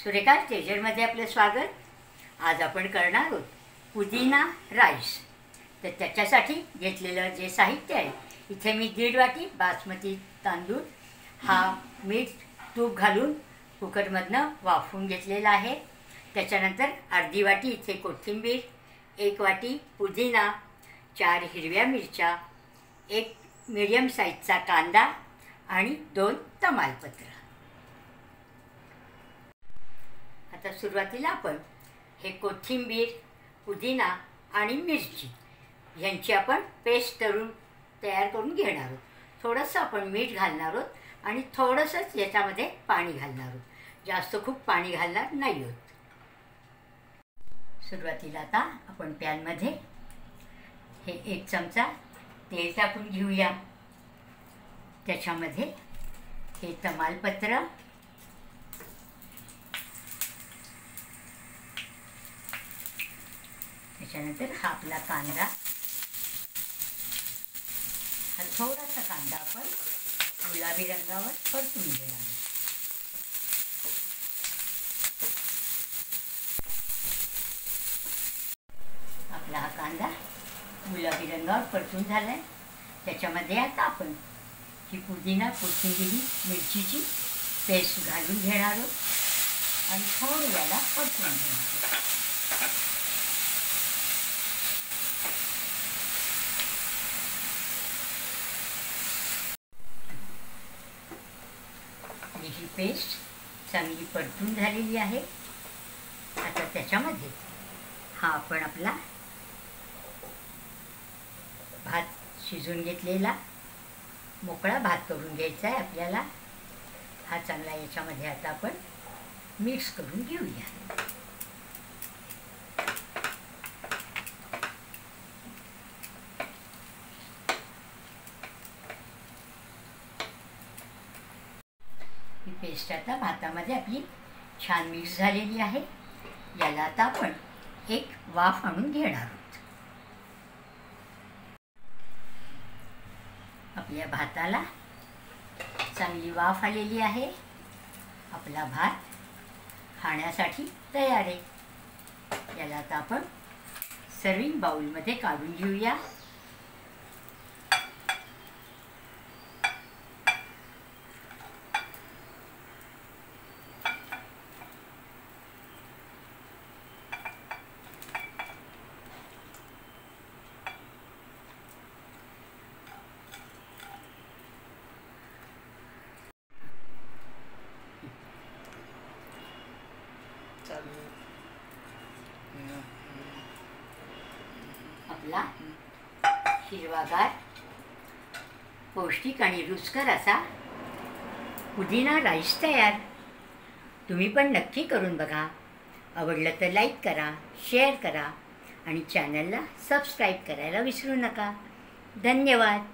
सुरेखा स्टेजरमध्ये आपलं स्वागत। आज आपण करणार आहोत पुदिना राईस। तर त्याच्यासाठी घेतलेलं जे साहित्य आहे, इथे मी 1.5 वाटी बासमती तांदूळ हा मीठ तूप घालून कुकरमधनं वाफवून घेतलेला आहे। त्याच्यानंतर अर्धी वाटी इथे कोथिंबीर, 1 वाटी पुदिना, 4 हिरव्या मिरच्या, 1 मीडियम साईजचा कांदा आणि 2 तमालपत्र। आता सुरुवातीला आपण हे कोथिंबीर, पुदिना आणि मिरची यांची आपण पेस्ट तयार करून घेणार आहोत। थोडंसं आपण मीठ घालणार आहोत आणि थोडंसंच याच्यामध्ये पाणी घालणार आहोत, जास्त खूप पाणी घालणार नाही आहोत। सुरुवातीला आता आपण पॅनमध्ये हे 1 चमचा तेल टाकून घेऊया। त्याच्यामध्ये हे तमालपत्र, त्याच्यानंतर हा आपला कांदा, हा थोडासा कांदा आपण गुलाबी रंगावर परतून घेणार आहोत। आपला हा कांदा गुलाबी रंगावर परतून झालाय। त्याच्यामध्ये आता आपण ही पुदिना, कोथिंबीर, मिरचीची पेस्ट घालून घेणार आहोत आणि थोडं याला परतून घेणार आहोत। ही पेस्ट चांगली परतून झालेली आहे। आता त्याच्यामध्ये हा आपण आपला भात शिजून घेतलेला मोकळा भात करून घ्यायचा आहे आपल्याला। हा चांगला याच्यामध्ये आता आपण मिक्स करून घेऊया। ही पेस्ट आता भातामध्ये आपली छान मिक्स झालेली आहे। याला आता आपण एक वाफ आणून घेणार आहोत। आपल्या भाताला चांगली वाफ आलेली आहे। आपला भात खाण्यासाठी तयार आहे। याला आता आपण सर्विंग बाउलमध्ये काढून घेऊया। आपला हिरवागार, पौष्टिक आणि रुचकर असा पुदिना राईस तयार। तुम्ही पण नक्की करून बघा। आवडलं तर लाईक करा, शेअर करा आणि चॅनलला सबस्क्राईब करायला विसरू नका। धन्यवाद।